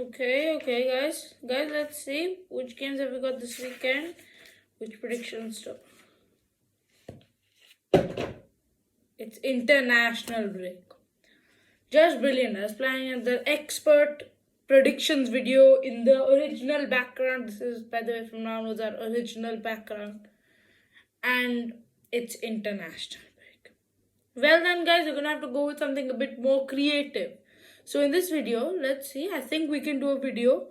Okay, guys. Guys, let's see which games have we got this weekend. Which predictions do? It's international break. Just brilliant. I was planning the expert predictions video in the original background. This is, by the way, from now on, our original background. And it's international break. Well then, guys, we're gonna have to go with something a bit more creative. So in this video, let's see. I think we can do a video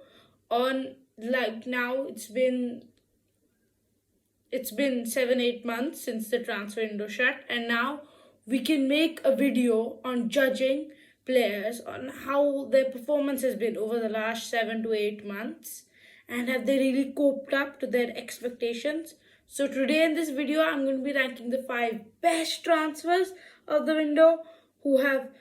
on, like, now it's been 7-8 months since the transfer window shut, and now we can make a video on judging players on how their performance has been over the last 7 to 8 months, and have they really coped up to their expectations. So today in this video, I'm going to be ranking the 5 best transfers of the window who have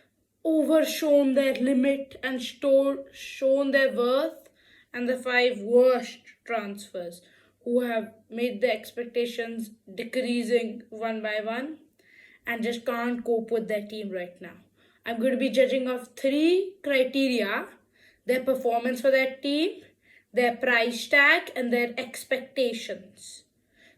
overshone their limit and shown their worth, and the 5 worst transfers who have made the expectations decreasing one by one and just can't cope with their team right now. I'm going to be judging of 3 criteria: their performance for their team, their price tag, and their expectations.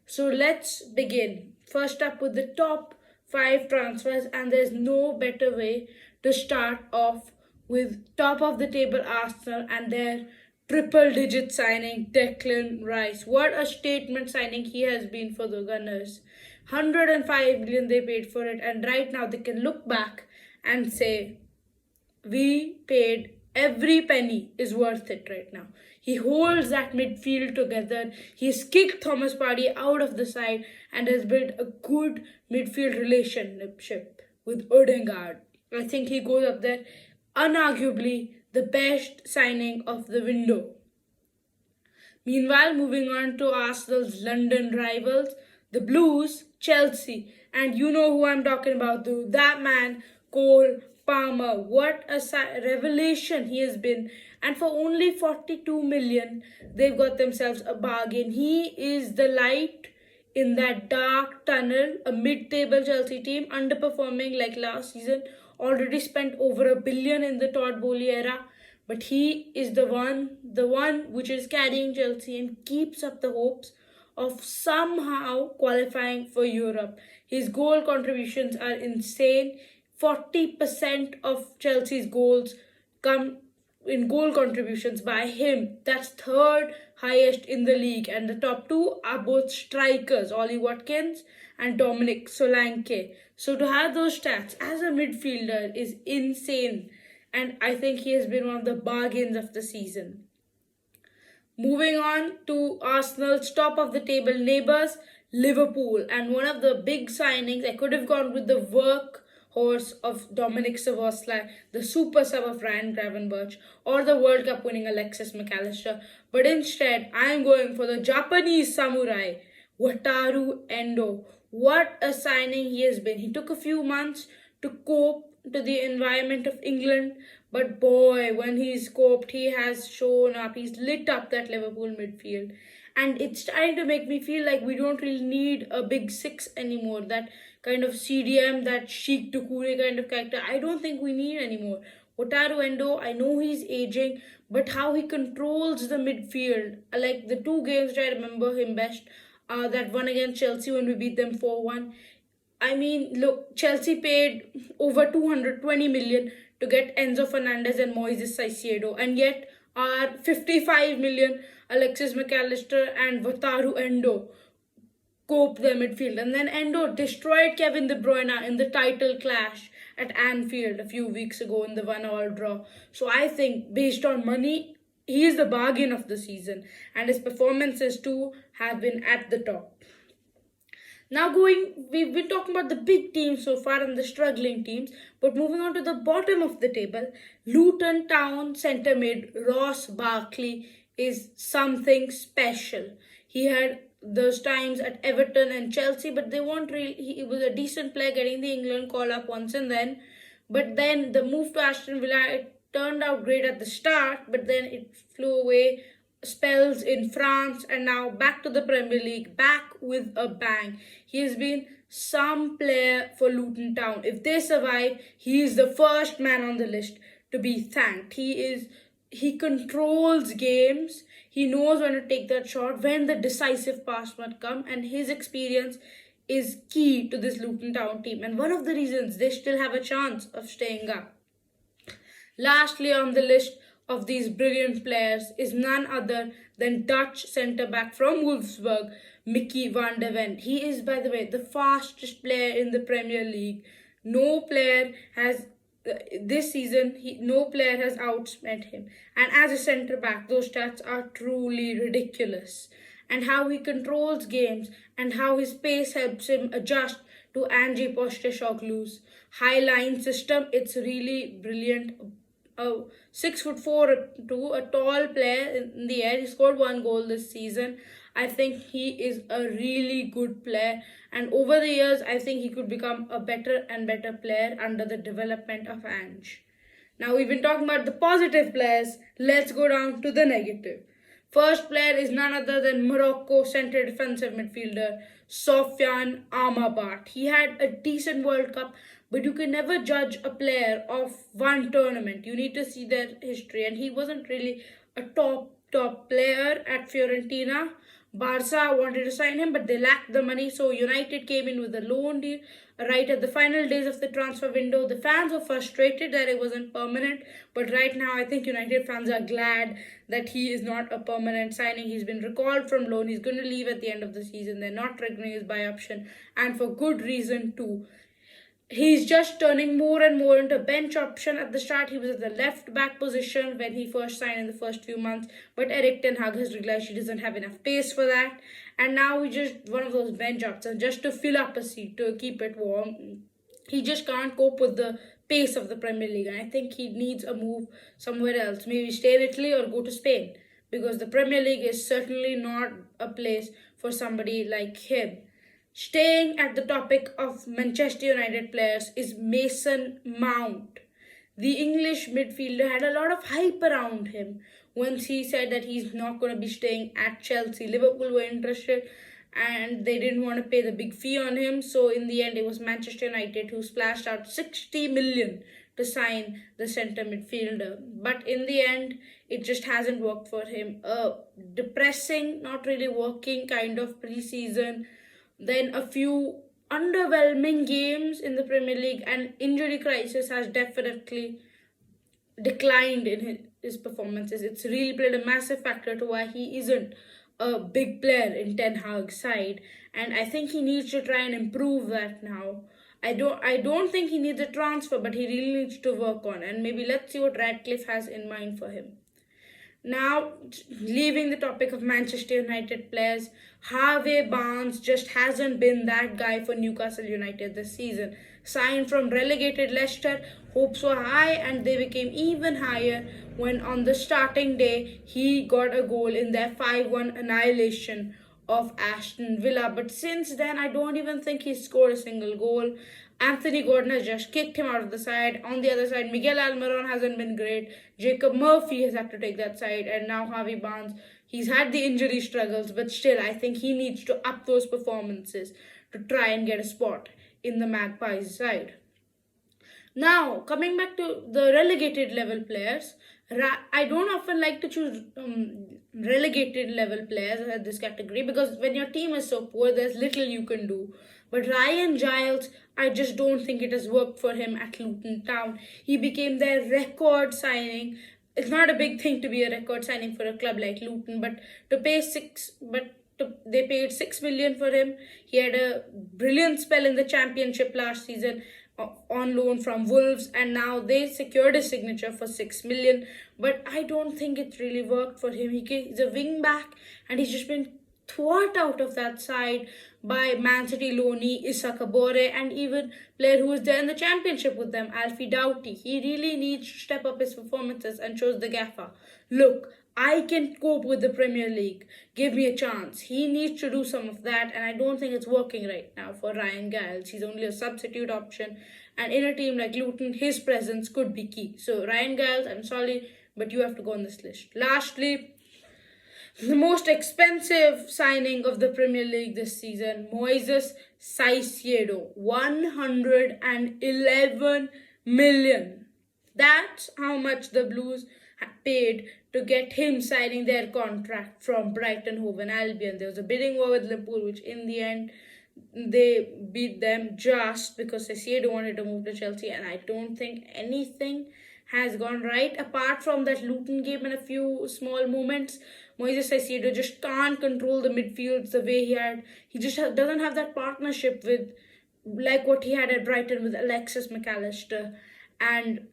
So let's begin. First up with the top 5 transfers, and there's no better way to start off with top of the table Arsenal and their triple-digit signing, Declan Rice. What a statement signing he has been for the Gunners. 105 million they paid for it, and right now they can look back and say, we paid every penny is worth it right now. He holds that midfield together. He's kicked Thomas Partey out of the side and has built a good midfield relationship with Odegaard. I think he goes up there unarguably the best signing of the window. Meanwhile, moving on to Arsenal's London rivals, the Blues, Chelsea. And you know who I'm talking about, though. That man, Cole Palmer. What a revelation he has been. And for only 42 million, they've got themselves a bargain. He is the light in that dark tunnel, a mid-table Chelsea team, underperforming like last season, already spent over $1 billion in the Todd Boehly era. But he is the one which is carrying Chelsea and keeps up the hopes of somehow qualifying for Europe. His goal contributions are insane. 40% of Chelsea's goals come in goal contributions by him. That's third highest in the league, and the top 2 are both strikers, Ollie Watkins and Dominic Solanke. So to have those stats as a midfielder is insane, and I think he has been one of the bargains of the season. Moving on to Arsenal's top of the table neighbours, Liverpool, and one of the big signings, I could have gone with the workhorse of Dominic Szoboszlai, the super sub of Ryan Gravenberch, or the World Cup winning Alexis McAllister, but instead I am going for the Japanese samurai, Wataru Endo. What a signing he has been. He took a few months to cope to the environment of England, but boy, when he's coped, he has shown up. He's lit up that Liverpool midfield, and it's starting to make me feel like we don't really need a big 6 anymore. That kind of CDM, that Sheikh Doucouré kind of character, I don't think we need anymore. Wataru Endo, I know he's aging, but how he controls the midfield, like the 2 games which I remember him best, that one against Chelsea when we beat them 4-1. I mean, look, Chelsea paid over 220 million to get Enzo Fernandez and Moises Caicedo, and yet our 55 million Alexis McAllister and Wataru Endo cope their midfield. And then Endo destroyed Kevin De Bruyne in the title clash at Anfield a few weeks ago in the 1-1 draw. So I think, based on money, he is the bargain of the season, and his performances too have been at the top. Now we've been talking about the big teams so far and the struggling teams, but moving on to the bottom of the table, Luton Town centre mid Ross Barkley is something special. He had those times at Everton and Chelsea, but they weren't really. He was a decent player, getting the England call up once and then. But then the move to Aston Villa, it turned out great at the start, but then it flew away. Spells in France, and now back to the Premier League, back with a bang. He has been some player for Luton Town. If they survive, he is the first man on the list to be thanked. He is He controls games. He knows when to take that shot, when the decisive pass must come, and his experience is key to this Luton Town team, and one of the reasons they still have a chance of staying up. Lastly on the list of these brilliant players is none other than Dutch centre-back from Wolfsburg, Mickey van der Ven. He is, by the way, the fastest player in the Premier League. No player has this season, no player has outspent him. And as a centre back, those stats are truly ridiculous. And how he controls games and how his pace helps him adjust to Ange Postecoglou's high line system. It's really brilliant. 6'4" a tall player in the air. He scored one goal this season. I think he is a really good player, and over the years, I think he could become a better and better player under the development of Ange. Now, we've been talking about the positive players. Let's go down to the negative. First player is none other than Morocco centre defensive midfielder Sofiane Amrabat. He had a decent World Cup, but you can never judge a player of one tournament. You need to see their history, and he wasn't really a top player at Fiorentina. Barca wanted to sign him, but they lacked the money, so United came in with a loan deal right at the final days of the transfer window. The fans were frustrated that it wasn't permanent, but right now I think United fans are glad that he is not a permanent signing. He's been recalled from loan. He's going to leave at the end of the season. They're not renewing his buy option, and for good reason too. He's just turning more and more into a bench option. At the start, he was at the left back position when he first signed in the first few months, but Erik ten Hag has realized he doesn't have enough pace for that, and now he's just one of those bench options just to fill up a seat, to keep it warm. He just can't cope with the pace of the Premier League, and I think he needs a move somewhere else. Maybe stay in Italy or go to Spain, because the Premier League is certainly not a place for somebody like him. Staying at the topic of Manchester United players is Mason Mount. The English midfielder had a lot of hype around him once he said that he's not going to be staying at Chelsea. Liverpool were interested and they didn't want to pay the big fee on him. So in the end, it was Manchester United who splashed out 60 million to sign the centre midfielder. But in the end, it just hasn't worked for him. A depressing, not really working kind of pre-season. Then a few underwhelming games in the Premier League, and injury crisis has definitely declined in his performances. It's really played a massive factor to why he isn't a big player in Ten Hag's side, and I think he needs to try and improve that now. I don't think he needs a transfer, but he really needs to work on, and maybe let's see what Radcliffe has in mind for him. Now, leaving the topic of Manchester United players, Harvey Barnes just hasn't been that guy for Newcastle United this season. Signed from relegated Leicester, hopes were high and they became even higher when on the starting day he got a goal in their 5-1 annihilation of Aston Villa. But since then, I don't even think he's scored a single goal. Anthony Gordon has just kicked him out of the side. On the other side, Miguel Almiron hasn't been great. Jacob Murphy has had to take that side. And now Harvey Barnes, he's had the injury struggles, but still, I think he needs to up those performances to try and get a spot in the Magpies side. Now, coming back to the relegated level players, I don't often like to choose relegated level players at this category because when your team is so poor, there's little you can do. But Ryan Giles, I just don't think it has worked for him at Luton Town. He became their record signing. It's not a big thing to be a record signing for a club like Luton, but they paid 6 million for him. He had a brilliant spell in the Championship last season on loan from Wolves, and now they secured his signature for 6 million. But I don't think it really worked for him. He's a wing back, and he's just been thwarted out of that side by Man City loanee Issa Kabore, and even player who was there in the Championship with them, Alfie Doughty. He really needs to step up his performances and shows the gaffer, look, I can cope with the Premier League. Give me a chance. He needs to do some of that, and I don't think it's working right now for Ryan Giles. He's only a substitute option, and in a team like Luton, his presence could be key. So Ryan Giles, I'm sorry, but you have to go on this list. Lastly, the most expensive signing of the Premier League this season, Moises Caicedo, 111 million. That's how much the Blues paid to get him signing their contract from Brighton Hove and Albion. There was a bidding war with Liverpool, which in the end they beat them just because Caicedo wanted to move to Chelsea, and I don't think anything has gone right apart from that Luton game and a few small moments. Moises Caicedo just can't control the midfields the way he had. He just doesn't have that partnership with like what he had at Brighton with Alexis McAllister, and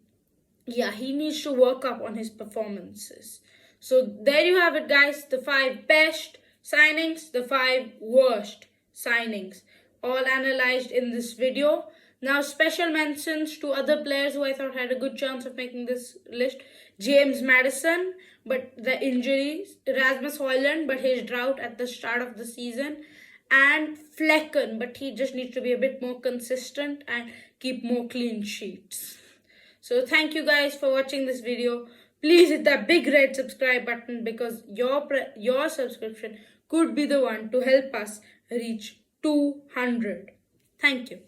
yeah, he needs to work up on his performances. So there you have it, guys. The 5 best signings, the 5 worst signings, all analyzed in this video. Now, special mentions to other players who I thought had a good chance of making this list. James Maddison, but the injuries. Rasmus Højlund, but his drought at the start of the season. And Flecken, but he just needs to be a bit more consistent and keep more clean sheets. So thank you guys for watching this video. Please hit that big red subscribe button because your subscription could be the one to help us reach 200. Thank you.